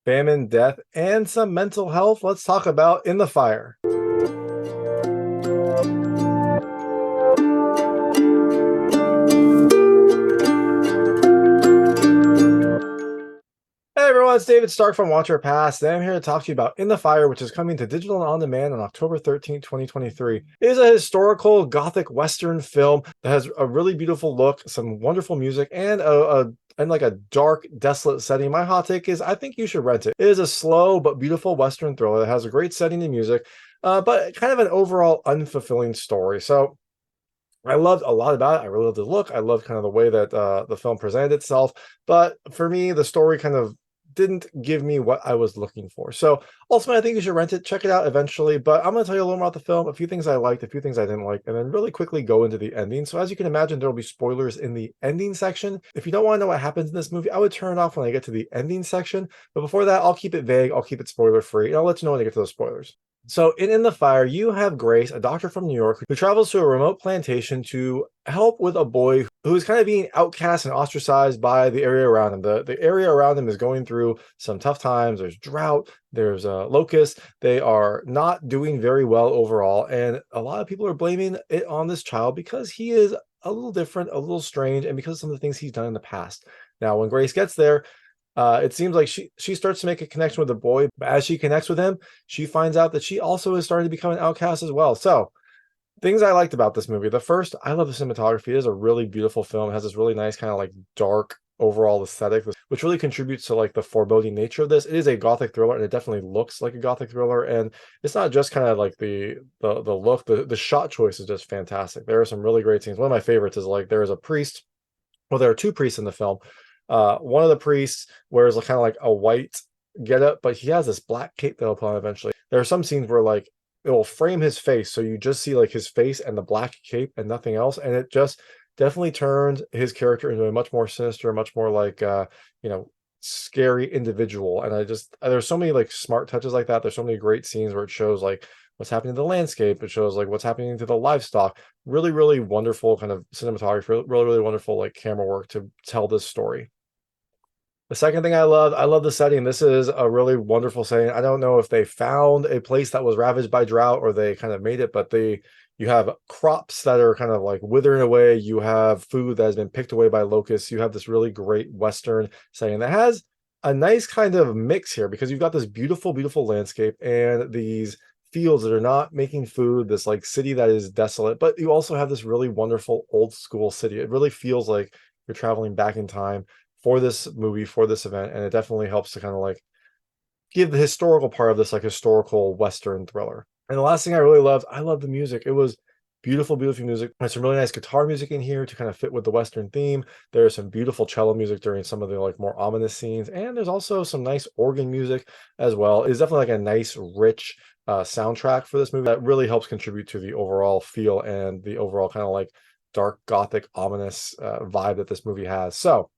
famine, death, and some mental health, let's talk about In the Fire. Hey everyone, it's David Stark from Watcher Pass, and I'm here to talk to you about In the Fire, which is coming to digital and on demand on October 13th, 2023. It is a historical gothic western film that has a really beautiful look, some wonderful music, and like a dark, desolate setting. My hot take is I think you should rent it. It is a slow but beautiful western thriller that has a great setting and music, but kind of an overall unfulfilling story. So I loved a lot about it. I really loved the look. I loved kind of the way that the film presented itself. But for me, the story kind of didn't give me what I was looking for. So ultimately, I think you should rent it, check it out eventually. But I'm going to tell you a little more about the film, a few things I liked, a few things I didn't like, and then really quickly go into the ending. So as you can imagine, there will be spoilers in the ending section. If you don't want to know what happens in this movie, I would turn it off when I get to the ending section. But before that, I'll keep it vague. I'll keep it spoiler free, and I'll let you know when I get to those spoilers. So in the Fire, you have Grace, a doctor from New York, who travels to a remote plantation to help with a boy who is kind of being outcast and ostracized by the area around him. The area around him is going through some tough times. There's drought, there's locusts. They are not doing very well overall. And a lot of people are blaming it on this child because he is a little different, a little strange, and because of some of the things he's done in the past. Now, when Grace gets there, it seems like she starts to make a connection with the boy, but as she connects with him, she finds out that she also is starting to become an outcast as well. So, things I liked about this movie. The first, I love the cinematography. It is a really beautiful film. It has this really nice kind of like dark overall aesthetic, which really contributes to like the foreboding nature of this. It is a gothic thriller, and it definitely looks like a gothic thriller. And it's not just kind of like the look. The shot choice is just fantastic. There are some really great scenes. One of my favorites is like there is a priest. Well, there are two priests in the film. One of the priests wears kind of like a white getup, but he has this black cape that'll put on eventually. There are some scenes where like it will frame his face, so you just see like his face and the black cape and nothing else, and it just definitely turned his character into a much more sinister, much more like you know, scary individual. And I just there's so many like smart touches like that. There's so many great scenes where it shows like what's happening to the landscape. It shows like what's happening to the livestock. Really, really wonderful kind of cinematography. Really, really wonderful like camera work to tell this story. The second thing I love the setting. This is a really wonderful setting. I don't know if they found a place that was ravaged by drought or they kind of made it, but you have crops that are kind of like withering away. You have food that has been picked away by locusts. You have this really great Western setting that has a nice kind of mix here because you've got this beautiful, beautiful landscape and these fields that are not making food, this like city that is desolate, but you also have this really wonderful old school city. It really feels like you're traveling back in time for this movie, for this event, and it definitely helps to kind of like give the historical part of this like historical Western thriller. And the last thing I love the music. It was beautiful, beautiful music. There's some really nice guitar music in here to kind of fit with the Western theme. There's some beautiful cello music during some of the like more ominous scenes, and there's also some nice organ music as well. It's definitely like a nice, rich soundtrack for this movie that really helps contribute to the overall feel and the overall kind of like dark, gothic, ominous vibe that this movie has. So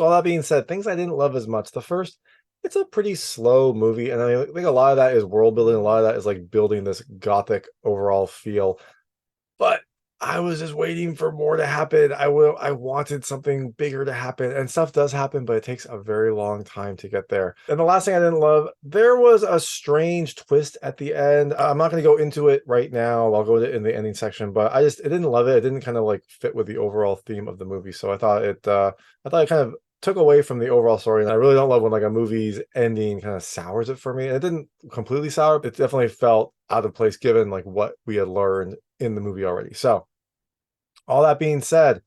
all that being said, things I didn't love as much. The first, it's a pretty slow movie, and I think a lot of that is world building. A lot of that is like building this gothic overall feel. But I was just waiting for more to happen. I wanted something bigger to happen, and stuff does happen, but it takes a very long time to get there. And the last thing I didn't love, there was a strange twist at the end. I'm not going to go into it right now. I'll go to it in the ending section, but I didn't love it. It didn't kind of like fit with the overall theme of the movie. So I thought it kind of took away from the overall story. And I really don't love when like a movie's ending kind of sours it for me. And it didn't completely sour, but it definitely felt out of place given like what we had learned in the movie already. So all that being said,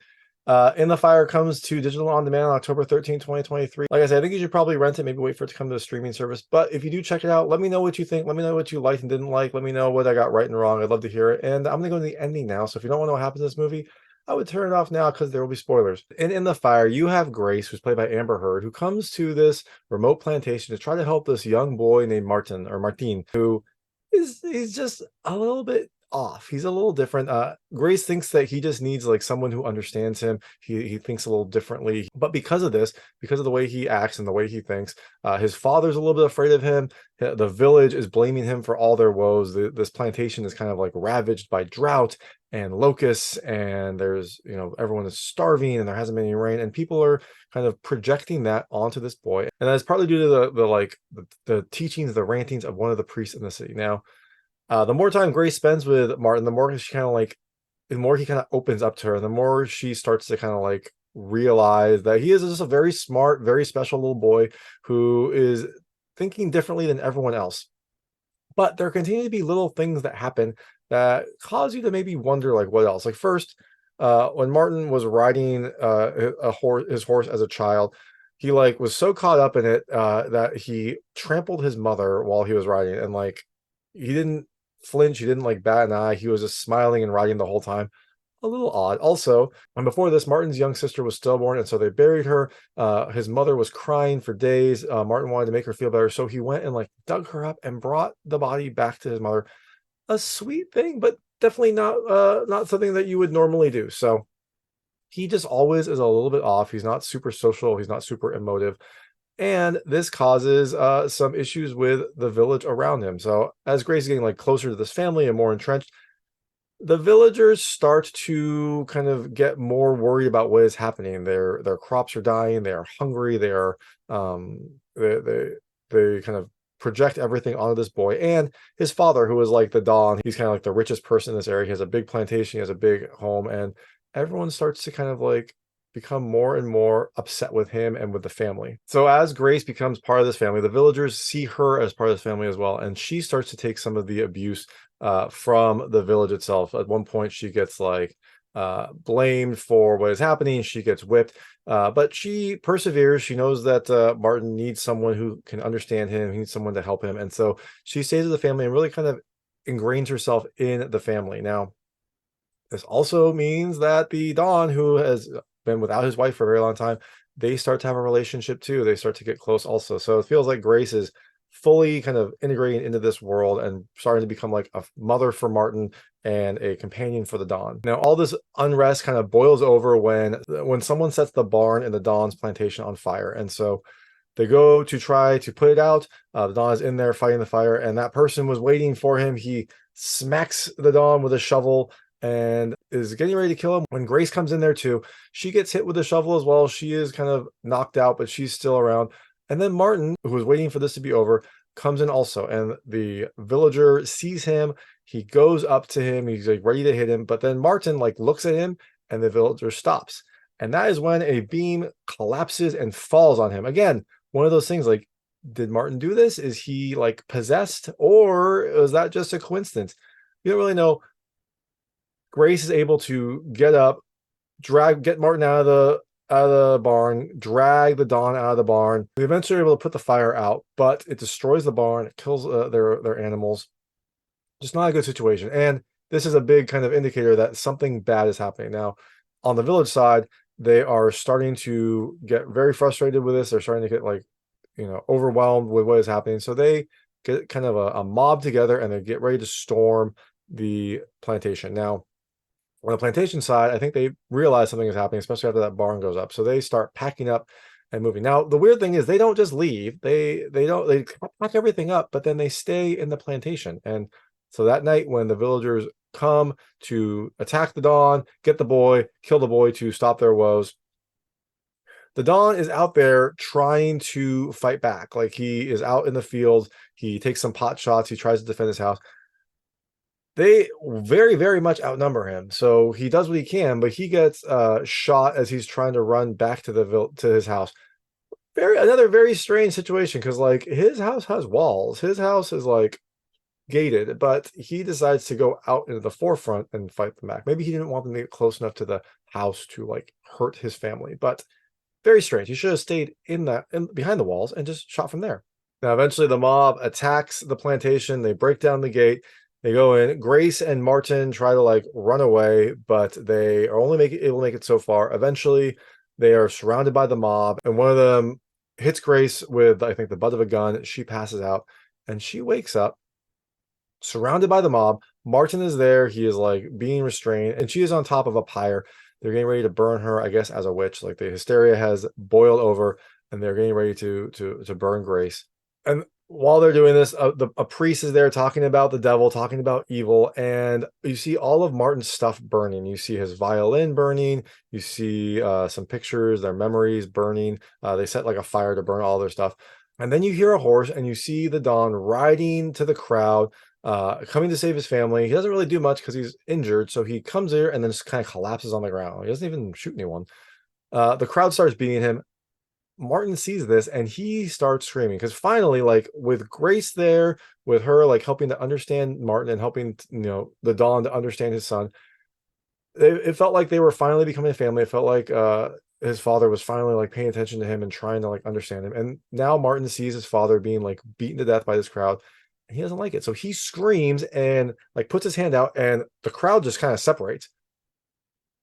In the Fire comes to digital on demand on October 13th, 2023. Like I said, I think you should probably rent it, maybe wait for it to come to a streaming service. But if you do check it out, let me know what you think. Let me know what you liked and didn't like. Let me know what I got right and wrong. I'd love to hear it. And I'm going to go to the ending now. So if you don't want to know what happens in this movie, I would turn it off now because there will be spoilers. And In the Fire, you have Grace, who's played by Amber Heard, who comes to this remote plantation to try to help this young boy named Martin or Martin, who he's just a little bit off. He's a little different. Grace thinks that he just needs like someone who understands him. He thinks a little differently, but because of this, because of the way he acts and the way he thinks, his father's a little bit afraid of him. The village is blaming him for all their woes. This plantation is kind of like ravaged by drought and locusts, and there's everyone is starving, and there hasn't been any rain, and people are kind of projecting that onto this boy, and that's partly due to the teachings, the rantings of one of the priests in the city. Now, the more time Grace spends with Martin, the more she kind of like, the more he kind of opens up to her, the more she starts to kind of like realize that he is just a very smart, very special little boy who is thinking differently than everyone else. But there continue to be little things that happen that cause you to maybe wonder, like, what else? Like, first, when Martin was riding his horse as a child, he like was so caught up in it that he trampled his mother while he was riding, and like he didn't flinch, he didn't like bat an eye, he was just smiling and riding the whole time. A little odd. Also, and before this, Martin's young sister was stillborn, and so they buried her. His mother was crying for days. Martin wanted to make her feel better, so he went and like dug her up and brought the body back to his mother. A sweet thing, but definitely not something that you would normally do. So he just always is a little bit off. He's not super social. He's not super emotive. And this causes some issues with the village around him. So as Grace is getting like closer to this family and more entrenched, the villagers start to kind of get more worried about what is happening. Their crops are dying. They are hungry. They are they kind of project everything onto this boy and his father, who is like the Don. He's kind of like the richest person in this area. He has a big plantation. He has a big home, and everyone starts to kind of like become more and more upset with him and with the family. So as Grace becomes part of this family, the villagers see her as part of this family as well, and she starts to take some of the abuse from the village itself. At one point, she gets like blamed for what is happening. She gets whipped, but she perseveres. She knows that Martin needs someone who can understand him. He needs someone to help him, and so she stays with the family and really kind of ingrains herself in the family. Now, this also means that the Don, who has been without his wife for a very long time, they start to have a relationship too. They start to get close also. So it feels like Grace is fully kind of integrating into this world and starting to become like a mother for Martin and a companion for the Don. Now, all this unrest kind of boils over when someone sets the barn in the Don's plantation on fire. And so they go to try to put it out. The Don is in there fighting the fire, and that person was waiting for him. He smacks the Don with a shovel and is getting ready to kill him. When Grace comes in there too, she gets hit with a shovel as well. She is kind of knocked out, but she's still around. And then Martin, who was waiting for this to be over, comes in also. And the villager sees him. He goes up to him. He's like ready to hit him. But then Martin like looks at him, and the villager stops. And that is when a beam collapses and falls on him. Again, one of those things like, did Martin do this? Is he like possessed, or was that just a coincidence? You don't really know. Grace is able to get up, get Martin out of the barn, drag the Don out of the barn. We eventually are able to put the fire out, but it destroys the barn. It kills their animals. Just not a good situation. And this is a big kind of indicator that something bad is happening. Now, on the village side, they are starting to get very frustrated with this. They're starting to get like, overwhelmed with what is happening. So they get kind of a mob together, and they get ready to storm the plantation. Now, on the plantation side, I think they realize something is happening, especially after that barn goes up. So they start packing up and moving. Now, the weird thing is they don't just leave. They pack everything up, but then they stay in the plantation. And so that night, when the villagers come to attack the Don, get the boy, kill the boy to stop their woes, the Don is out there trying to fight back. Like, he is out in the field. He takes some pot shots. He tries to defend his house. They very, very much outnumber him. So he does what he can, but he gets shot as he's trying to run back to his house. Another very strange situation, because like his house has walls. His house is like gated, but he decides to go out into the forefront and fight them back. Maybe he didn't want them to get close enough to the house to like hurt his family, but very strange. He should have stayed behind the walls and just shot from there. Now, eventually the mob attacks the plantation. They break down the gate. They go in. Grace and Martin try to like run away, but they are only able to make it so far. Eventually, they are surrounded by the mob, and one of them hits Grace with, I think, the butt of a gun. She passes out, and she wakes up surrounded by the mob. Martin is there. He is like being restrained, and she is on top of a pyre. They're getting ready to burn her, I guess, as a witch. Like the hysteria has boiled over, and they're getting ready to burn Grace. And while they're doing this, a priest is there talking about the devil, talking about evil, and you see all of Martin's stuff burning. You see his violin burning. You see some pictures, their memories burning. They set like a fire to burn all their stuff. And then you hear a horse, and you see the Don riding to the crowd, coming to save his family. He doesn't really do much because he's injured, so he comes here and then just kind of collapses on the ground. He doesn't even shoot anyone. The crowd starts beating him. Martin sees this and he starts screaming because finally, like with Grace there, with her like helping to understand Martin and helping the Don to understand his son, it felt like they were finally becoming a family. It felt like his father was finally like paying attention to him and trying to like understand him. And now Martin sees his father being like beaten to death by this crowd, and he doesn't like it. So he screams and like puts his hand out, and the crowd just kind of separates.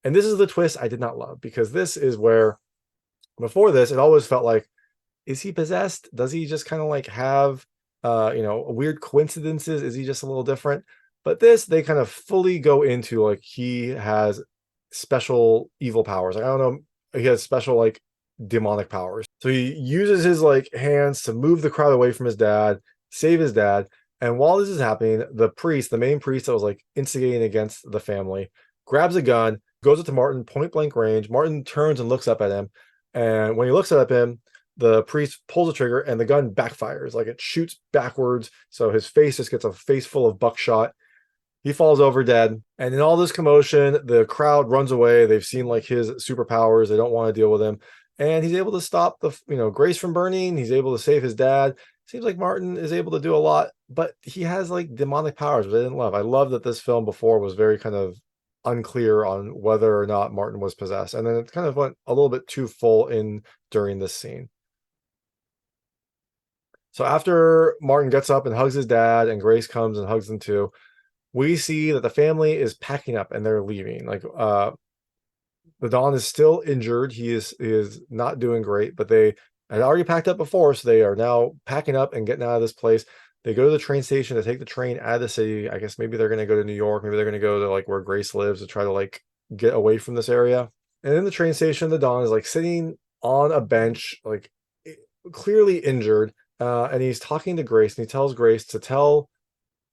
And this is the twist I did not love, because this is where before this, it always felt like, is he possessed? Does he just kind of like have, weird coincidences? Is he just a little different? But this, they kind of fully go into like he has special evil powers. Like, I don't know, he has special like demonic powers. So he uses his like hands to move the crowd away from his dad, save his dad. And while this is happening, the priest, the main priest that was like instigating against the family, grabs a gun, goes up to Martin, point blank range. Martin turns and looks up at him. And when he looks up at him, the priest pulls the trigger and the gun backfires. Like it shoots backwards. So his face just gets a face full of buckshot. He falls over dead. And in all this commotion, the crowd runs away. They've seen like his superpowers. They don't want to deal with him. And he's able to stop the, Grace from burning. He's able to save his dad. Seems like Martin is able to do a lot, but he has like demonic powers, which I didn't love. I love that this film before was very kind of unclear on whether or not Martin was possessed. And then it kind of went a little bit too full in during this scene. So after Martin gets up and hugs his dad and Grace comes and hugs him too, we see that the family is packing up and they're leaving. Like the Don is still injured. He is not doing great, but they had already packed up before, so they are now packing up and getting out of this place. They go to the train station to take the train out of the city. I guess maybe they're going to go to New York. Maybe they're going to go to like where Grace lives to try to like get away from this area. And in the train station, the Don is like sitting on a bench, like clearly injured. And he's talking to Grace, and he tells Grace to tell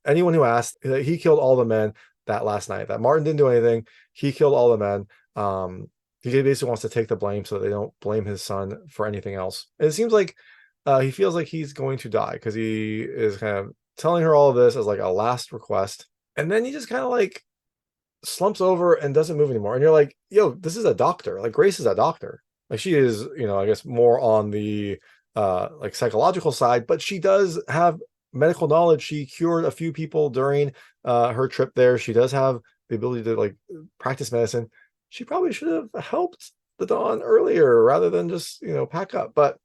anyone who asked that he killed all the men that last night, that Martin didn't do anything. He killed all the men. He basically wants to take the blame so that they don't blame his son for anything else. And it seems like he feels like he's going to die because he is kind of telling her all of this as like a last request. And then he just kind of like slumps over and doesn't move anymore. And you're like, yo, this is a doctor. Like Grace is a doctor. Like she is, I guess more on the like psychological side, but she does have medical knowledge. She cured a few people during her trip there. She does have the ability to like practice medicine. She probably should have helped the Don earlier rather than just, pack up. But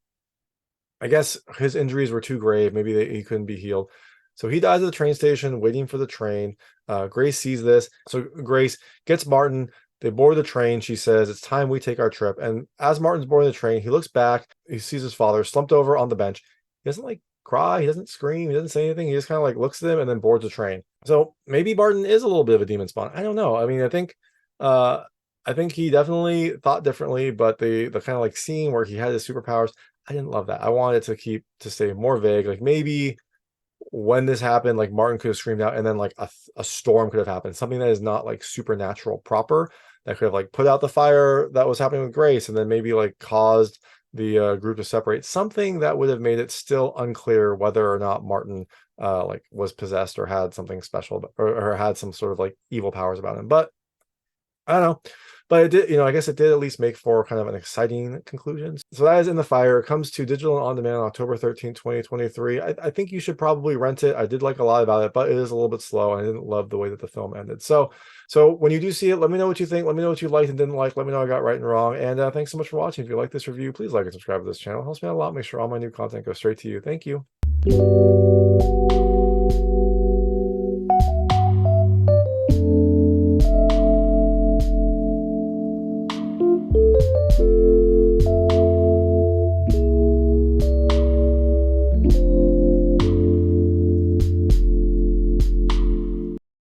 I guess his injuries were too grave. Maybe he couldn't be healed. So he dies at the train station waiting for the train. Grace sees this. So Grace gets Martin. They board the train. She says, it's time we take our trip. And as Martin's boarding the train, he looks back. He sees his father slumped over on the bench. He doesn't like cry. He doesn't scream. He doesn't say anything. He just kind of like looks at them and then boards the train. So maybe Martin is a little bit of a demon spawn. I don't know. I mean, I think he definitely thought differently, but the kind of like scene where he had his superpowers, I didn't love that. I wanted to stay more vague. Like maybe when this happened, like Martin could have screamed out and then like a storm could have happened. Something that is not like supernatural proper that could have like put out the fire that was happening with Grace and then maybe like caused the group to separate. Something that would have made it still unclear whether or not Martin like was possessed or had something special or had some sort of like evil powers about him. But I don't know. But it did, I guess it did at least make for kind of an exciting conclusion. So that is In the Fire. It comes to digital and on demand on October 13th, 2023. I think you should probably rent it. I did like a lot about it, but it is a little bit slow. I didn't love the way that the film ended. So when you do see it, let me know what you think. Let me know what you liked and didn't like. Let me know I got right and wrong. And thanks so much for watching. If you like this review, please like and subscribe to this channel. It helps me out a lot. Make sure all my new content goes straight to you. Thank you.